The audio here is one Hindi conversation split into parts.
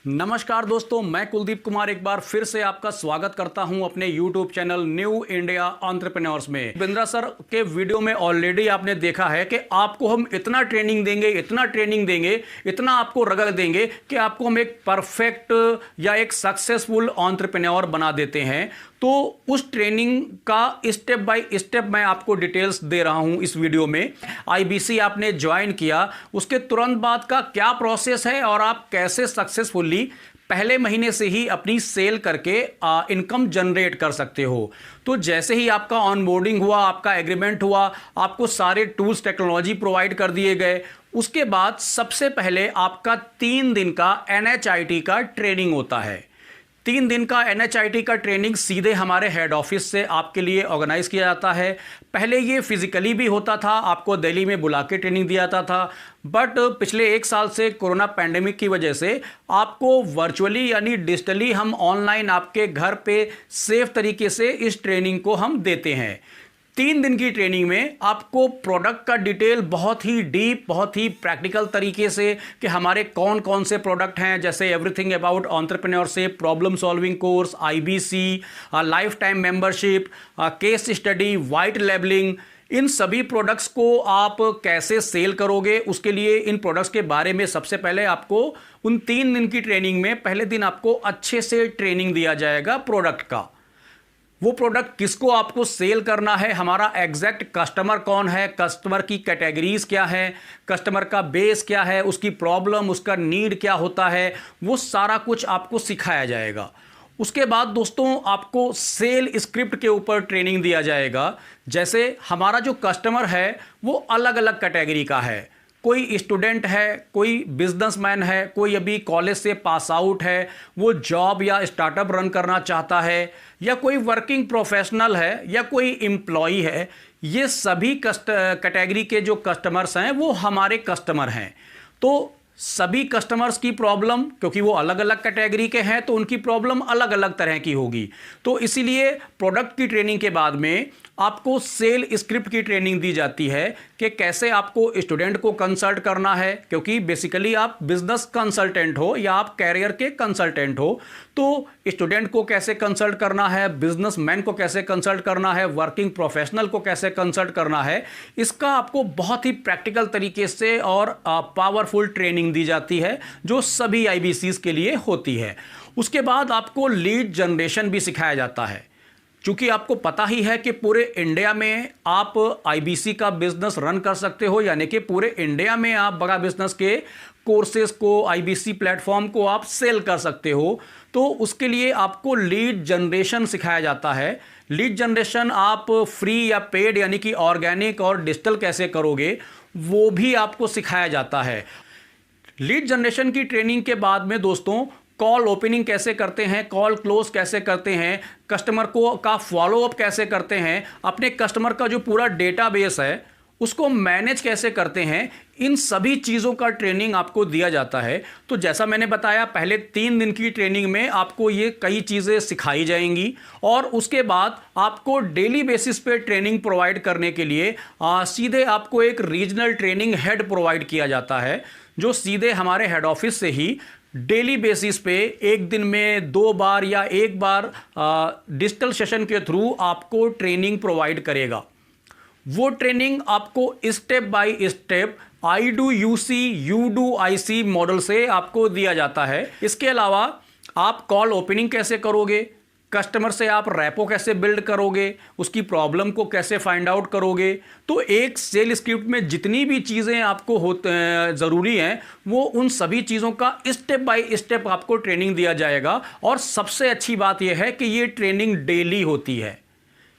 नमस्कार दोस्तों, मैं कुलदीप कुमार एक बार फिर से आपका स्वागत करता हूं अपने YouTube channel new India entrepreneurs में। बिंद्रा सर के वीडियो में ऑलरेडी आपने देखा है कि आपको हम इतना ट्रेनिंग देंगे, इतना आपको रगड़ देंगे कि आपको हम एक परफेक्ट या एक सक्सेसफुल एंटरप्रेन्योर बना देते हैं। तो उस ट्रेनिंग का स्टेप बाय स्टेप मैं आपको डिटेल्स दे रहा हूं इस वीडियो में। आईबीसी आपने ज्वाइन किया, उसके तुरंत बाद का क्या प्रोसेस है और आप कैसे सक्सेसफुली पहले महीने से ही अपनी सेल करके इनकम जनरेट कर सकते हो। तो जैसे ही आपका ऑनबोर्डिंग हुआ, आपका एग्रीमेंट हुआ, आपको सारे टूल्स टेक्नोलॉजी प्रोवाइड कर दिए गए, उसके बाद सबसे पहले आपका 3 दिन का NHIT का ट्रेनिंग होता है। 3 दिन का NHIT का ट्रेनिंग सीधे हमारे हेड ऑफिस से आपके लिए ऑर्गेनाइज किया जाता है। पहले ये फिजिकली भी होता था, आपको दिल्ली में बुला के ट्रेनिंग दिया जाता था, बट पिछले 1 साल से कोरोना पैंडेमिक की वजह से आपको वर्चुअली यानी डिजिटली हम ऑनलाइन आपके घर पे सेफ तरीके से इस ट्रेनिंग को हम देते हैं। 3 दिन की ट्रेनिंग में आपको प्रोडक्ट का डिटेल बहुत ही डीप, बहुत ही प्रैक्टिकल तरीके से कि हमारे कौन कौन से प्रोडक्ट हैं, जैसे everything about entrepreneurship, problem solving course, IBC, life time membership, case study, white labelling, इन सभी प्रोडक्ट्स को आप कैसे सेल करोगे, उसके लिए इन प्रोडक्ट्स के बारे में सबसे पहले आपको उन 3 दिन की ट्रेनिंग में पहले दिन आपको अच्छे से ट्रेनिंग दिया जाएगा प्रोडक्ट का। वो प्रोडक्ट किसको आपको सेल करना है, हमारा एग्जैक्ट कस्टमर कौन है, कस्टमर की कैटेगरीज क्या है, कस्टमर का बेस क्या है, उसकी प्रॉब्लम, उसका नीड क्या होता है, वो सारा कुछ आपको सिखाया जाएगा। उसके बाद दोस्तों आपको सेल स्क्रिप्ट के ऊपर ट्रेनिंग दिया जाएगा। जैसे हमारा जो कस्टमर है वो अलग अलग कैटेगरी का है, कोई स्टूडेंट है, कोई बिजनेसमैन है, कोई अभी कॉलेज से पास आउट है, वो जॉब या स्टार्टअप रन करना चाहता है, या कोई वर्किंग प्रोफेशनल है, या कोई एम्प्लॉई है। ये सभी कैटेगरी के जो कस्टमर्स हैं वो हमारे कस्टमर हैं। तो सभी कस्टमर्स की प्रॉब्लम, क्योंकि वो अलग अलग कैटेगरी के हैं तो उनकी प्रॉब्लम अलग अलग तरह की होगी। तो इसीलिए प्रोडक्ट की ट्रेनिंग के बाद में आपको सेल स्क्रिप्ट की ट्रेनिंग दी जाती है कि कैसे आपको स्टूडेंट को कंसल्ट करना है, क्योंकि बेसिकली आप बिजनेस कंसल्टेंट हो या आप कैरियर के कंसल्टेंट हो। तो स्टूडेंट को कैसे कंसल्ट करना है, बिजनेसमैन को कैसे कंसल्ट करना है, वर्किंग प्रोफेशनल को कैसे कंसल्ट करना है, इसका आपको बहुत ही प्रैक्टिकल तरीके से और पावरफुल ट्रेनिंग दी जाती है जो सभी IBCs के लिए होती है। उसके बाद आपको लीड जनरेशन भी सिखाया जाता है, क्योंकि आपको पता ही है कि पूरे इंडिया में आप IBC का बिजनेस रन कर सकते हो, यानी कि पूरे इंडिया में आप बड़ा बिजनेस के कोर्सेज को, IBC प्लेटफॉर्म को आप सेल कर सकते हो। तो उसके लिए आपको लीड जनरेशन सिखाया जाता है। लीड जनरेशन आप फ्री या पेड यानी कि ऑर्गेनिक और डिजिटल कैसे करोगे वो भी आपको सिखाया जाता है। लीड जनरेशन की ट्रेनिंग के बाद में दोस्तों कॉल ओपनिंग कैसे करते हैं, कॉल क्लोज कैसे करते हैं, कस्टमर को का फॉलोअप कैसे करते हैं, अपने कस्टमर का जो पूरा डेटाबेस है उसको मैनेज कैसे करते हैं, इन सभी चीज़ों का ट्रेनिंग आपको दिया जाता है। तो जैसा मैंने बताया, पहले 3 दिन की ट्रेनिंग में आपको ये कई चीज़ें सिखाई जाएंगी और उसके बाद आपको डेली बेसिस पे ट्रेनिंग प्रोवाइड करने के लिए सीधे आपको एक रीजनल ट्रेनिंग हेड प्रोवाइड किया जाता है, जो सीधे हमारे हेड ऑफिस से ही डेली बेसिस पे एक दिन में 2 बार या 1 बार डिजिटल सेशन के थ्रू आपको ट्रेनिंग प्रोवाइड करेगा। वो ट्रेनिंग आपको step by step I do UC, you do IC model से आपको दिया जाता है। इसके अलावा आप कॉल ओपनिंग कैसे करोगे, कस्टमर से आप रैपो कैसे बिल्ड करोगे, उसकी प्रॉब्लम को कैसे फाइंड आउट करोगे। तो एक सेल स्क्रिप्ट में जितनी भी चीज़ें आपको ज़रूरी हैं वो उन सभी चीज़ों का स्टेप बाय स्टेप आपको ट्रेनिंग दिया जाएगा। और सबसे अच्छी बात यह है कि ये ट्रेनिंग डेली होती है,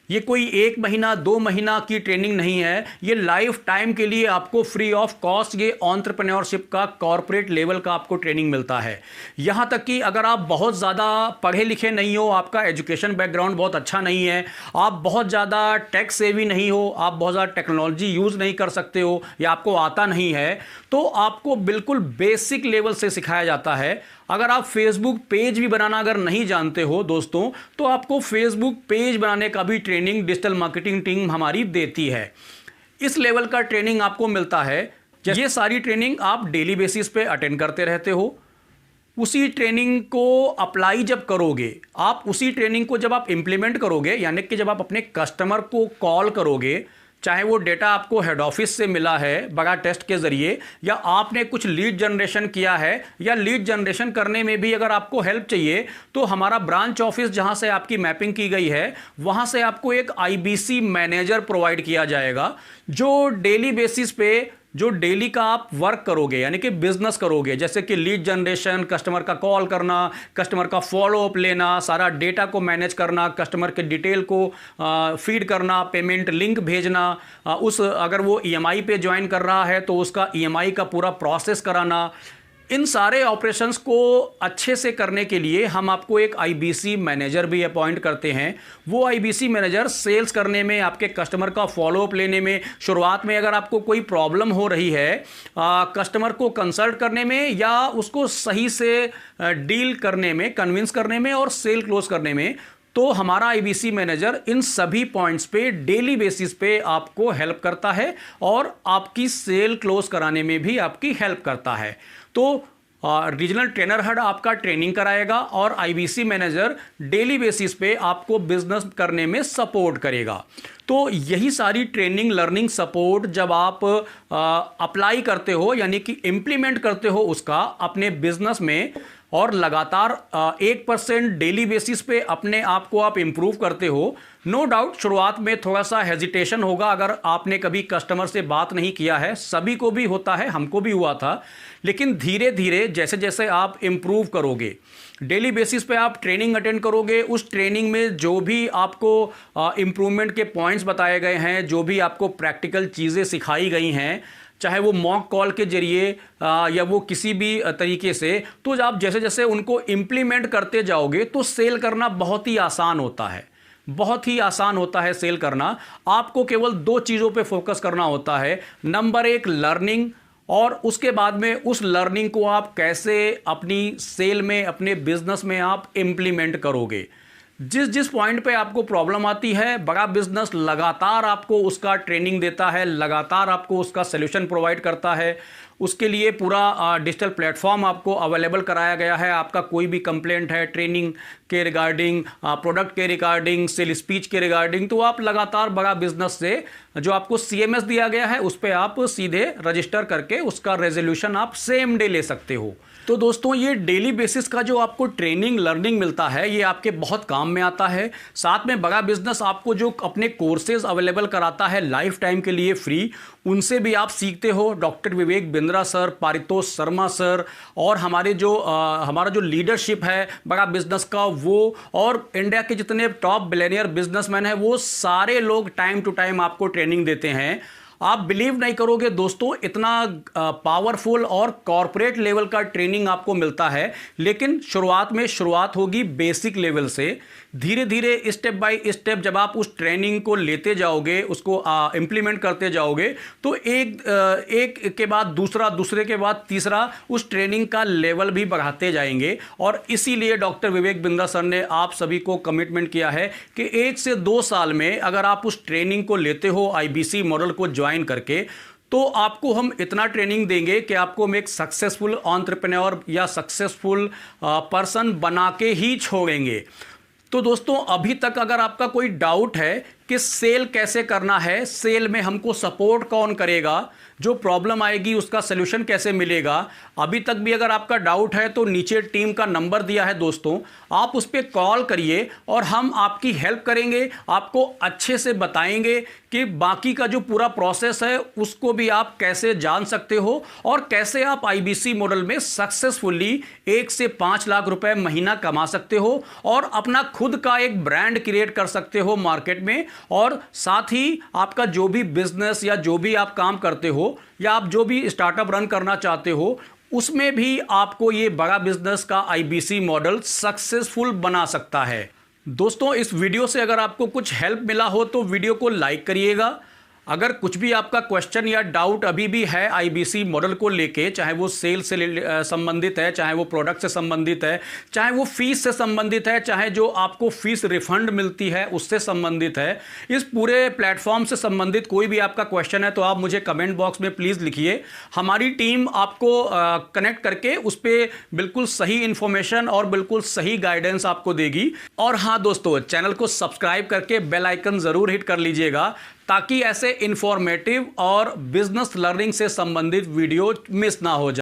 ये कोई 1 महीना 2 महीना की ट्रेनिंग नहीं है, ये लाइफ टाइम के लिए आपको फ्री ऑफ कॉस्ट ये एंटरप्रेन्योरशिप का कॉर्पोरेट लेवल का आपको ट्रेनिंग मिलता है। यहाँ तक कि अगर आप बहुत ज़्यादा पढ़े लिखे नहीं हो, आपका एजुकेशन बैकग्राउंड बहुत अच्छा नहीं है, आप बहुत ज़्यादा टेक सेवी नहीं हो, आप बहुत ज़्यादा टेक्नोलॉजी यूज़ नहीं कर सकते हो या आपको आता नहीं है, तो आपको बिल्कुल बेसिक लेवल से सिखाया जाता है। अगर आप फेसबुक पेज भी बनाना अगर नहीं जानते हो दोस्तों, तो आपको फेसबुक पेज बनाने का भी ट्रेनिंग डिजिटल मार्केटिंग टीम हमारी देती है। इस लेवल का ट्रेनिंग आपको मिलता है। ये सारी ट्रेनिंग आप डेली बेसिस पे अटेंड करते रहते हो। उसी ट्रेनिंग को अप्लाई जब करोगे, आप उसी ट्रेनिंग को जब आप इंप्लीमेंट करोगे, यानी कि जब आप अपने कस्टमर को कॉल करोगे, चाहे वो डेटा आपको हेड ऑफिस से मिला है बड़ा टेस्ट के जरिए, या आपने कुछ लीड जनरेशन किया है, या लीड जनरेशन करने में भी अगर आपको हेल्प चाहिए तो हमारा ब्रांच ऑफिस जहां से आपकी मैपिंग की गई है वहां से आपको एक आईबीसी मैनेजर प्रोवाइड किया जाएगा, जो डेली बेसिस पे जो डेली का आप वर्क करोगे, यानी कि बिजनेस करोगे, जैसे कि लीड जनरेशन, कस्टमर का कॉल करना, कस्टमर का फॉलो अप लेना, सारा डेटा को मैनेज करना, कस्टमर के डिटेल को फीड करना, पेमेंट लिंक भेजना, उस अगर वो ईएमआई पे ज्वाइन कर रहा है तो उसका ईएमआई का पूरा प्रोसेस कराना, इन सारे ऑपरेशंस को अच्छे से करने के लिए हम आपको एक आईबीसी मैनेजर भी अपॉइंट करते हैं। वो आईबीसी मैनेजर सेल्स करने में, आपके कस्टमर का फॉलोअप लेने में, शुरुआत में अगर आपको कोई प्रॉब्लम हो रही है कस्टमर को कंसल्ट करने में या उसको सही से डील करने में, कन्विंस करने में और सेल क्लोज करने में, तो हमारा आईबीसी मैनेजर इन सभी पॉइंट्स पे डेली बेसिस पे आपको हेल्प करता है और आपकी सेल क्लोज कराने में भी आपकी हेल्प करता है। तो रीजनल ट्रेनर हेड आपका ट्रेनिंग कराएगा और आईबीसी मैनेजर डेली बेसिस पे आपको बिजनेस करने में सपोर्ट करेगा। तो यही सारी ट्रेनिंग, लर्निंग, सपोर्ट जब आप अप्लाई करते हो, यानी कि इंप्लीमेंट करते हो उसका अपने बिजनेस में, और लगातार 1% डेली बेसिस पे अपने आप को आप इंप्रूव करते हो, नो डाउट शुरुआत में थोड़ा सा हेजिटेशन होगा अगर आपने कभी कस्टमर से बात नहीं किया है, सभी को भी होता है, हमको भी हुआ था, लेकिन धीरे धीरे जैसे जैसे आप इंप्रूव करोगे, डेली बेसिस पे आप ट्रेनिंग अटेंड करोगे, उस ट्रेनिंग में जो भी आपको इंप्रूवमेंट के पॉइंट्स बताए गए हैं, जो भी आपको प्रैक्टिकल चीज़ें सिखाई गई हैं, चाहे वो मॉक कॉल के जरिए या वो किसी भी तरीके से, तो आप जैसे जैसे उनको इम्प्लीमेंट करते जाओगे तो सेल करना बहुत ही आसान होता है, बहुत ही आसान होता है सेल करना। आपको केवल 2 चीज़ों पे फोकस करना होता है। नंबर 1 लर्निंग, और उसके बाद में उस लर्निंग को आप कैसे अपनी सेल में, अपने बिजनेस में आप इम्प्लीमेंट करोगे। जिस जिस पॉइंट पे आपको प्रॉब्लम आती है, बड़ा बिजनेस लगातार आपको उसका ट्रेनिंग देता है, लगातार आपको उसका सॉल्यूशन प्रोवाइड करता है। उसके लिए पूरा डिजिटल प्लेटफॉर्म आपको अवेलेबल कराया गया है। आपका कोई भी कंप्लेंट है ट्रेनिंग के रिगार्डिंग, प्रोडक्ट के रिगार्डिंग, सेल स्पीच के रिगार्डिंग, तो आप लगातार बड़ा बिजनेस से जो आपको सीएमएस दिया गया है उस पर आप सीधे रजिस्टर करके उसका रेजोल्यूशन आप सेम डे ले सकते हो। तो दोस्तों, ये डेली बेसिस का जो आपको ट्रेनिंग, लर्निंग मिलता है, ये आपके बहुत काम में आता है। साथ में बड़ा बिजनेस आपको जो अपने कोर्सेज अवेलेबल कराता है लाइफ टाइम के लिए फ्री, उनसे भी आप सीखते हो। Doctor Vivek Bindra sir, Paritosh Sharma sir, और हमारा जो लीडरशिप है बड़ा बिजनेस का, वो और इंडिया के जितने टॉप बिलियनियर बिजनेसमैन हैं, वो सारे लोग टाइम टू टाइम आपको ट्रेनिंग देते हैं। आप बिलीव नहीं करोगे दोस्तों, इतना पावरफुल और कॉरपोरेट लेवल का ट्रेनिंग आपको मिलता है। लेकिन शुरुआत होगी बेसिक लेवल से, धीरे धीरे स्टेप बाय स्टेप जब आप उस ट्रेनिंग को लेते जाओगे, उसको इंप्लीमेंट करते जाओगे, तो एक के बाद दूसरा, दूसरे के बाद तीसरा, उस ट्रेनिंग का लेवल भी बढ़ाते जाएंगे। और इसीलिए डॉक्टर विवेक बिंद्रा सर ने आप सभी को कमिटमेंट किया है कि 1 से 2 साल में अगर आप उस ट्रेनिंग को लेते हो, आईबीसी मॉडल को ज्वाइन करके, तो आपको हम इतना ट्रेनिंग देंगे कि आपको हम एक सक्सेसफुल एंटरप्रेन्योर या सक्सेसफुल पर्सन बना के ही छोड़ेंगे। तो दोस्तों, अभी तक अगर आपका कोई डाउट है कि सेल कैसे करना है, सेल में हमको सपोर्ट कौन करेगा, जो प्रॉब्लम आएगी उसका सलूशन कैसे मिलेगा, अभी तक भी अगर आपका डाउट है तो नीचे टीम का नंबर दिया है दोस्तों, आप उस पर कॉल करिए और हम आपकी हेल्प करेंगे, आपको अच्छे से बताएंगे कि बाकी का जो पूरा प्रोसेस है उसको भी आप कैसे जान सकते हो और कैसे आप आईबीसी मॉडल में सक्सेसफुली 1 से 5 लाख रुपए महीना कमा सकते हो और अपना खुद का एक ब्रांड क्रिएट कर सकते हो मार्केट में। और साथ ही आपका जो भी बिजनेस या जो भी आप काम करते हो या आप जो भी स्टार्टअप रन करना चाहते हो, उसमें भी आपको ये बड़ा बिजनेस का आईबीसी मॉडल सक्सेसफुल बना सकता है। दोस्तों, इस वीडियो से अगर आपको कुछ हेल्प मिला हो तो वीडियो को लाइक करिएगा। अगर कुछ भी आपका क्वेश्चन या डाउट अभी भी है आईबीसी मॉडल को लेके, चाहे वो सेल से संबंधित है, चाहे वो प्रोडक्ट से संबंधित है, चाहे वो फीस से संबंधित है, चाहे जो आपको फीस रिफंड मिलती है उससे संबंधित है, इस पूरे प्लेटफॉर्म से संबंधित कोई भी आपका क्वेश्चन है तो आप मुझे कमेंट बॉक्स में प्लीज़ लिखिए। हमारी टीम आपको कनेक्ट करके उस पर बिल्कुल सही इंफॉर्मेशन और बिल्कुल सही गाइडेंस आपको देगी। और हाँ दोस्तों, चैनल को सब्सक्राइब करके बेल आइकन ज़रूर हिट कर लीजिएगा ताकि ऐसे इंफॉर्मेटिव और बिजनेस लर्निंग से संबंधित वीडियो मिस ना हो जाए।